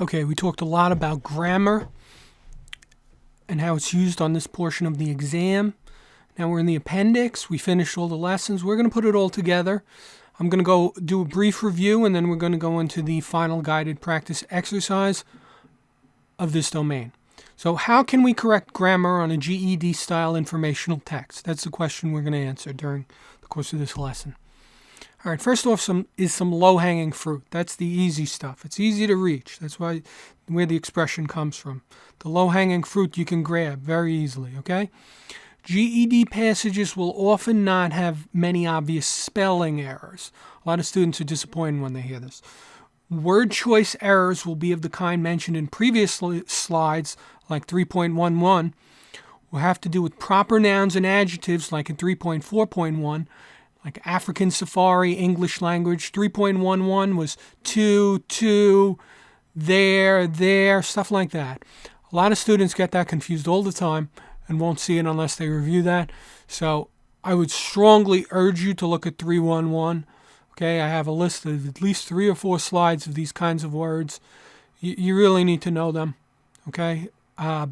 Okay, we talked a lot about grammar and how it's used on this portion of the exam. Now we're in the appendix. We finished all the lessons. We're going to put it all together. I'm going to go do a brief review, and then we're going to go into the final guided practice exercise of this domain. So how can we correct grammar on a GED style informational text? That's the question we're going to answer during the course of this lesson. All right, first off, some low-hanging fruit. That's the easy stuff. It's easy to reach. That's where the expression comes from. The low-hanging fruit you can grab very easily, okay? GED passages will often not have many obvious spelling errors. A lot of students are disappointed when they hear this. Word choice errors will be of the kind mentioned in previous slides, like 3.11, will have to do with proper nouns and adjectives, like in 3.4.1, like African safari, English language. 3.11 was to, there, stuff like that. A lot of students get that confused all the time and won't see it unless they review that. So I would strongly urge you to look at 311. Okay, I have a list of at least 3 or 4 slides of these kinds of words. You really need to know them. Okay,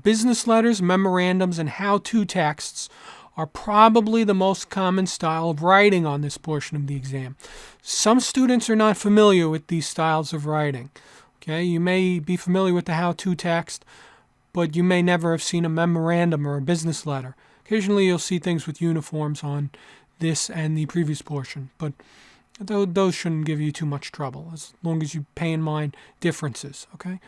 business letters, memorandums, and how-to texts are probably the most common style of writing on this portion of the exam. Some students are not familiar with these styles of writing. Okay, you may be familiar with the how-to text, but you may never have seen a memorandum or a business letter. Occasionally you'll see things with uniforms on this and the previous portion, but those shouldn't give you too much trouble as long as you pay in mind differences, okay?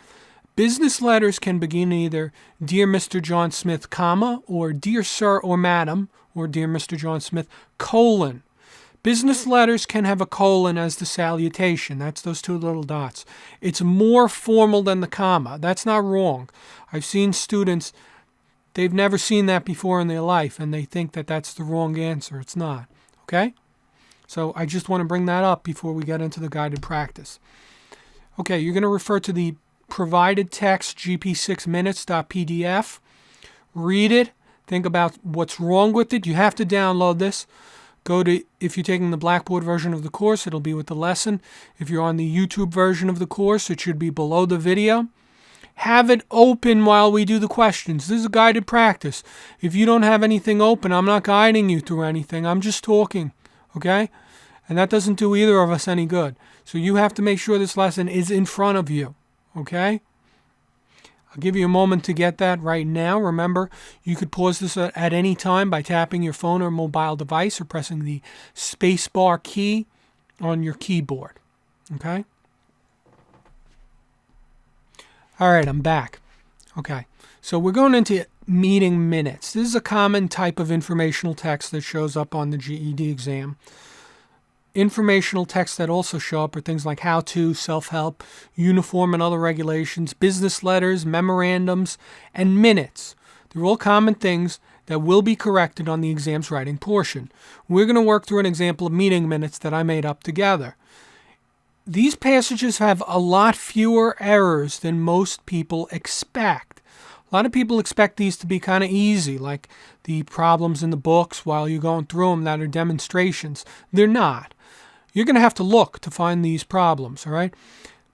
Business letters can begin either Dear Mr. John Smith, comma, or Dear Sir or Madam, or Dear Mr. John Smith, colon. Business letters can have a colon as the salutation. That's those 2 little dots. It's more formal than the comma. That's not wrong. I've seen students, they've never seen that before in their life, and they think that that's the wrong answer. It's not. Okay? So I just want to bring that up before we get into the guided practice. Okay, you're going to refer to the provided text gp6minutes.pdf. Read it. Think about what's wrong with it. You have to download this. Go to, if you're taking the Blackboard version of the course, it'll be with the lesson. If you're on the YouTube version of the course, it should be below the video. Have it open while we do the questions. This is a guided practice. If you don't have anything open, I'm not guiding you through anything. I'm just talking, okay? And that doesn't do either of us any good. So you have to make sure this lesson is in front of you, okay? I'll give you a moment to get that right now. Remember, you could pause this at any time by tapping your phone or mobile device or pressing the spacebar key on your keyboard, okay? All right, I'm back. Okay, so we're going into meeting minutes. This is a common type of informational text that shows up on the GED exam. Informational texts that also show up are things like how-to, self-help, uniform and other regulations, business letters, memorandums, and minutes. They're all common things that will be corrected on the exam's writing portion. We're going to work through an example of meeting minutes that I made up together. These passages have a lot fewer errors than most people expect. A lot of people expect these to be kind of easy, like the problems in the books while you're going through them that are demonstrations. They're not. You're going to have to look to find these problems, all right?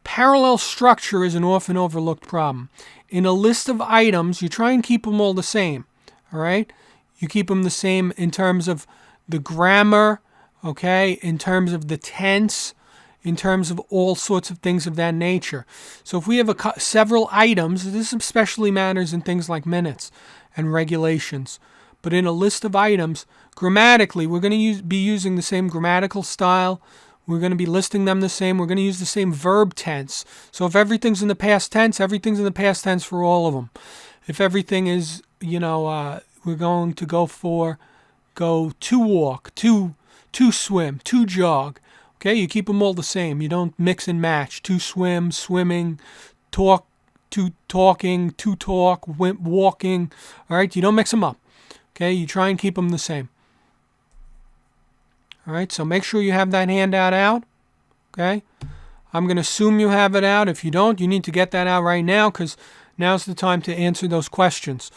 Parallel structure is an often overlooked problem. In a list of items, you try and keep them all the same, all right? You keep them the same in terms of the grammar, okay, in terms of the tense, in terms of all sorts of things of that nature. So if we have several items, this especially matters in things like minutes and regulations. But in a list of items, grammatically, we're going to be using the same grammatical style. We're going to be listing them the same. We're going to use the same verb tense. So if everything's in the past tense, everything's in the past tense for all of them. If everything is, we're going to go to walk, to swim, to jog. Okay, you keep them all the same. You don't mix and match. To swim, swimming, talk, to talking, to talk, walking. All right, you don't mix them up. Okay, you try and keep them the same. All right, so make sure you have that handout out. Okay, I'm going to assume you have it out. If you don't, you need to get that out right now because now's the time to answer those questions.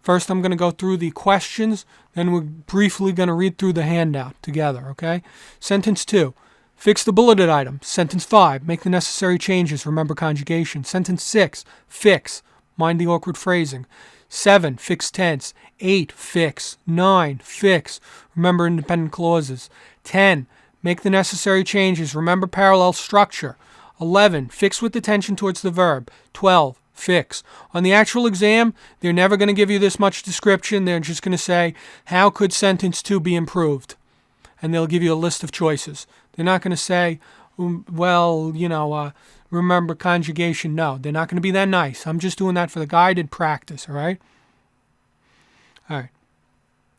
First, I'm going to go through the questions, then we're briefly going to read through the handout together, okay? Sentence 2. Fix the bulleted item. Sentence 5, make the necessary changes. Remember conjugation. Sentence 6, fix. Mind the awkward phrasing. 7, fix tense. 8, fix. 9, fix. Remember independent clauses. 10, make the necessary changes. Remember parallel structure. 11, fix with attention towards the verb. 12, fix. On the actual exam, they're never going to give you this much description. They're just going to say, how could sentence 2 be improved? And they'll give you a list of choices. They're not going to say, remember conjugation. No, they're not going to be that nice. I'm just doing that for the guided practice, all right? All right.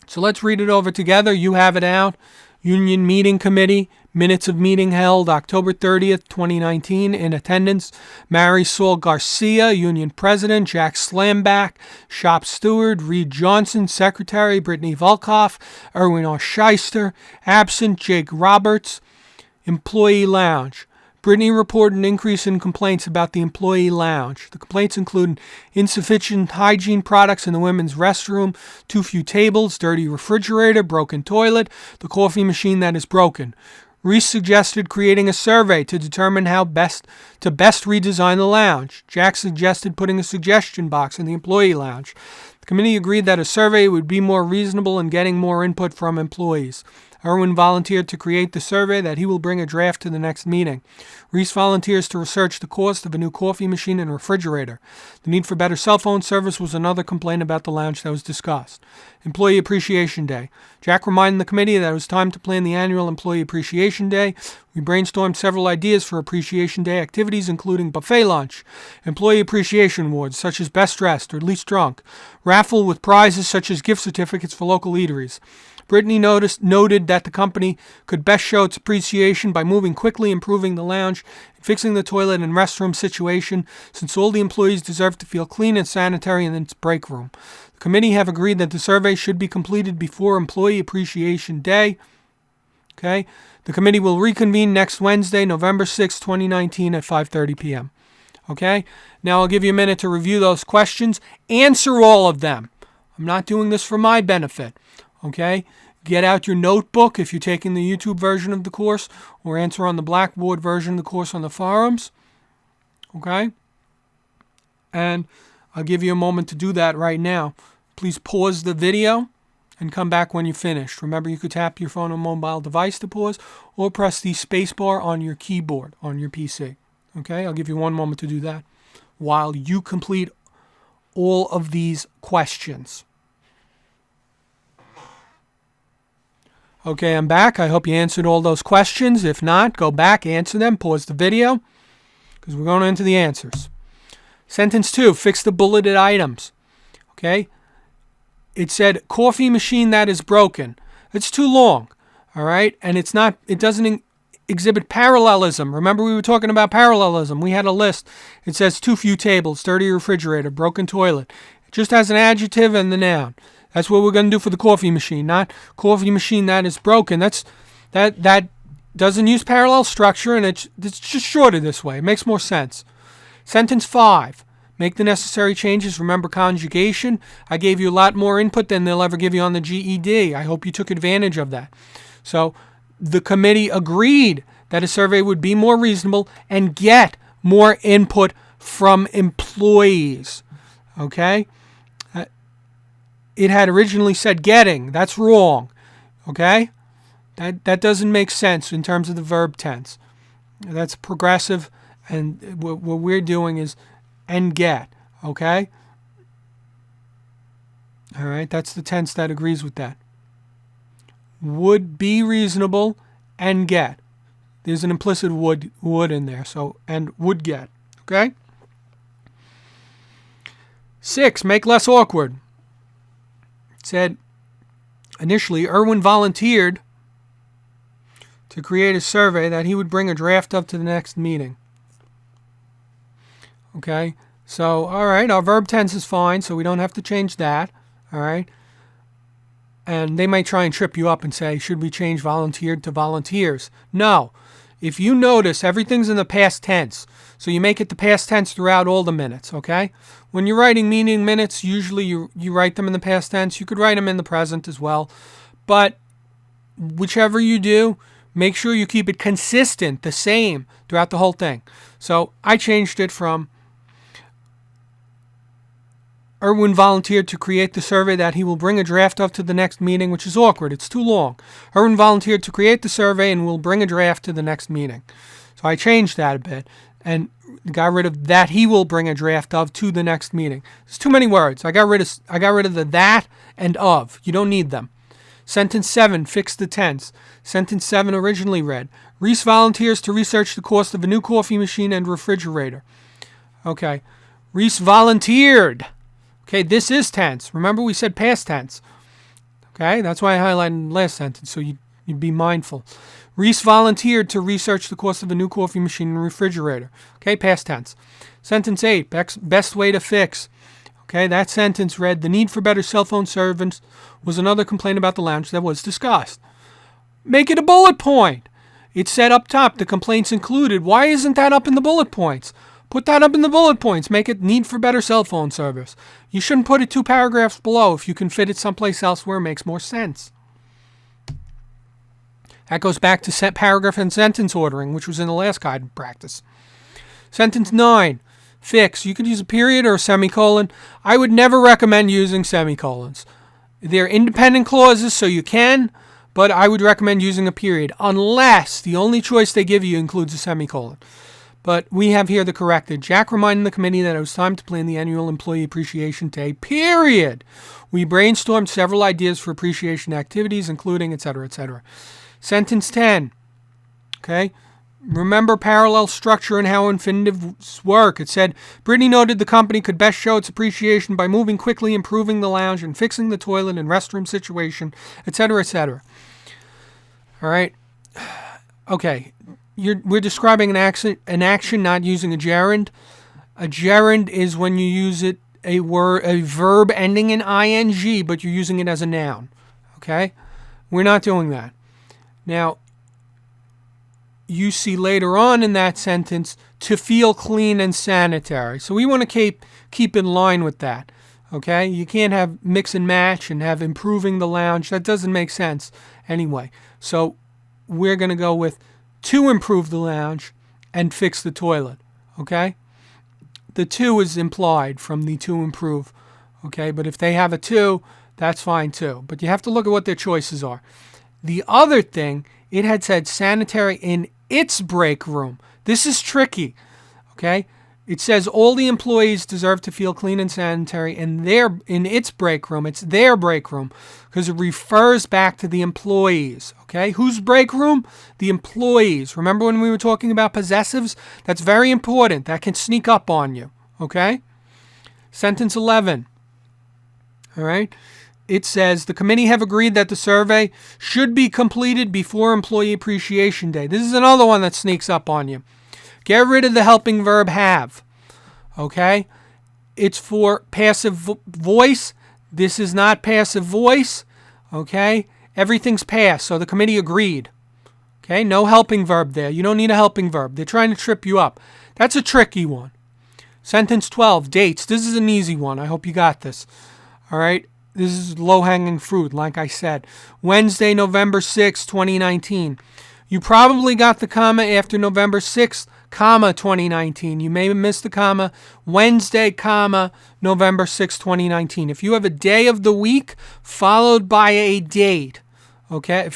So let's read it over together. You have it out. Union Meeting Committee, minutes of meeting held October 30th, 2019. In attendance, Marisol Garcia, Union President, Jack Slamback, Shop Steward, Reed Johnson, Secretary, Brittany Volkoff, Erwin R. Shyster, absent, Jake Roberts. Employee Lounge. Brittany reported an increase in complaints about the employee lounge. The complaints include insufficient hygiene products in the women's restroom, too few tables, dirty refrigerator, broken toilet, the coffee machine that is broken. Reese suggested creating a survey to determine how best redesign the lounge. Jack suggested putting a suggestion box in the employee lounge. The committee agreed that a survey would be more reasonable in getting more input from employees. Erwin volunteered to create the survey that he will bring a draft to the next meeting. Reese volunteers to research the cost of a new coffee machine and refrigerator. The need for better cell phone service was another complaint about the lounge that was discussed. Employee Appreciation Day. Jack reminded the committee that it was time to plan the annual Employee Appreciation Day. We brainstormed several ideas for Appreciation Day activities, including buffet lunch, Employee Appreciation Awards, such as Best Dressed or Least Drunk, raffle with prizes such as gift certificates for local eateries. Brittany noted that the company could best show its appreciation by moving quickly, improving the lounge, and fixing the toilet and restroom situation, since all the employees deserve to feel clean and sanitary in its break room. The committee have agreed that the survey should be completed before Employee Appreciation Day. Okay. The committee will reconvene next Wednesday, November 6, 2019 at 5:30 p.m. Okay. Now I'll give you a minute to review those questions. Answer all of them. I'm not doing this for my benefit. Okay, get out your notebook if you're taking the YouTube version of the course, or answer on the Blackboard version of the course on the forums. Okay, and I'll give you a moment to do that right now. Please pause the video and come back when you're finished. Remember, you could tap your phone or mobile device to pause, or press the space bar on your keyboard on your PC. Okay, I'll give you one moment to do that while you complete all of these questions. Okay, I'm back. I hope you answered all those questions. If not, go back, answer them, pause the video, because we're going into the answers. Sentence 2, fix the bulleted items. Okay, it said coffee machine that is broken. It's too long, all right, and it doesn't exhibit parallelism. Remember, we were talking about parallelism. We had a list. It says too few tables, dirty refrigerator, broken toilet. It just has an adjective and the noun. That's what we're going to do for the coffee machine, not coffee machine that is broken. That doesn't use parallel structure, and it's just shorter this way. It makes more sense. Sentence 5, make the necessary changes. Remember conjugation. I gave you a lot more input than they'll ever give you on the GED. I hope you took advantage of that. So the committee agreed that a survey would be more reasonable and get more input from employees. Okay? It had originally said getting. That's wrong. Okay? That doesn't make sense in terms of the verb tense. That's progressive, and what we're doing is and get. Okay? All right, that's the tense that agrees with that. Would be reasonable and get. There's an implicit would in there, so and would get. Okay? 6, make less awkward. Said initially Erwin volunteered to create a survey that he would bring a draft of to the next meeting. Okay, so all right, our verb tense is fine, so we don't have to change that. All right, and they might try and trip you up and say, should we change volunteered to volunteers? No. If you notice, everything's in the past tense, so you make it the past tense throughout all the minutes, okay? When you're writing meeting minutes, usually you write them in the past tense. You could write them in the present as well, but whichever you do, Make sure you keep it consistent, the same, throughout the whole thing. So I changed it from Erwin volunteered to create the survey that he will bring a draft of to the next meeting, which is awkward. It's too long. Erwin volunteered to create the survey and will bring a draft to the next meeting. So I changed that a bit and got rid of that he will bring a draft of to the next meeting. There's too many words. I got rid of the that and of. You don't need them. Sentence 7, fix the tense. Sentence 7 originally read, Reese volunteers to research the cost of a new coffee machine and refrigerator. Okay. Reese volunteered. Okay, this is tense. Remember we said past tense. Okay, that's why I highlighted the last sentence, so you'd be mindful. Reese volunteered to research the cost of a new coffee machine and refrigerator. Okay, past tense. Sentence 8, best way to fix. Okay, that sentence read, the need for better cell phone service was another complaint about the lounge that was discussed. Make it a bullet point. It said up top the complaints included. Why isn't that up in the bullet points? Put that up in the bullet points. Make it need for better cell phone service. You shouldn't put it 2 paragraphs below if you can fit it someplace else where it makes more sense. That goes back to set paragraph and sentence ordering, which was in the last guide practice. Sentence 9, fix. You could use a period or a semicolon. I would never recommend using semicolons. They're independent clauses, so you can, but I would recommend using a period, unless the only choice they give you includes a semicolon. But we have here the corrected. Jack reminded the committee that it was time to plan the annual Employee Appreciation Day, period. We brainstormed several ideas for appreciation activities, including, etc., etc. Sentence 10. Okay. Remember parallel structure and how infinitives work. It said, Brittany noted the company could best show its appreciation by moving quickly, improving the lounge, and fixing the toilet and restroom situation, etc., etc. All right. Okay. We're describing an action, not using a gerund. A gerund is when you use it a verb ending in ing, but you're using it as a noun. Okay? We're not doing that. Now, you see later on in that sentence, to feel clean and sanitary. So we want to keep in line with that. Okay? You can't have mix and match and have improving the lounge. That doesn't make sense anyway. So we're going to go with to improve the lounge and fix the toilet, okay? The to is implied from the to improve, okay? But if they have a to, that's fine too. But you have to look at what their choices are. The other thing, it had said sanitary in its break room. This is tricky, okay? It says all the employees deserve to feel clean and sanitary in its break room. It's their break room because it refers back to the employees. Okay, whose break room? The employees. Remember when we were talking about possessives? That's very important. That can sneak up on you. Okay. Sentence 11. All right. It says the committee have agreed that the survey should be completed before Employee Appreciation Day. This is another one that sneaks up on you. Get rid of the helping verb have. Okay? It's for passive voice. This is not passive voice. Okay? Everything's past, so the committee agreed. Okay? No helping verb there. You don't need a helping verb. They're trying to trip you up. That's a tricky one. Sentence 12, dates. This is an easy one. I hope you got this. All right? This is low-hanging fruit, like I said. Wednesday, November 6, 2019. You probably got the comma after November 6th, comma 2019. You may have missed the comma. Wednesday, comma November 6, 2019. If you have a day of the week followed by a date, okay,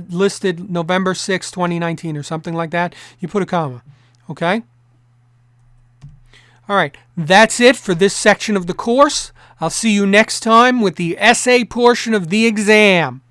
listed November 6, 2019 or something like that, you put a comma, okay? All right, that's it for this section of the course. I'll see you next time with the essay portion of the exam.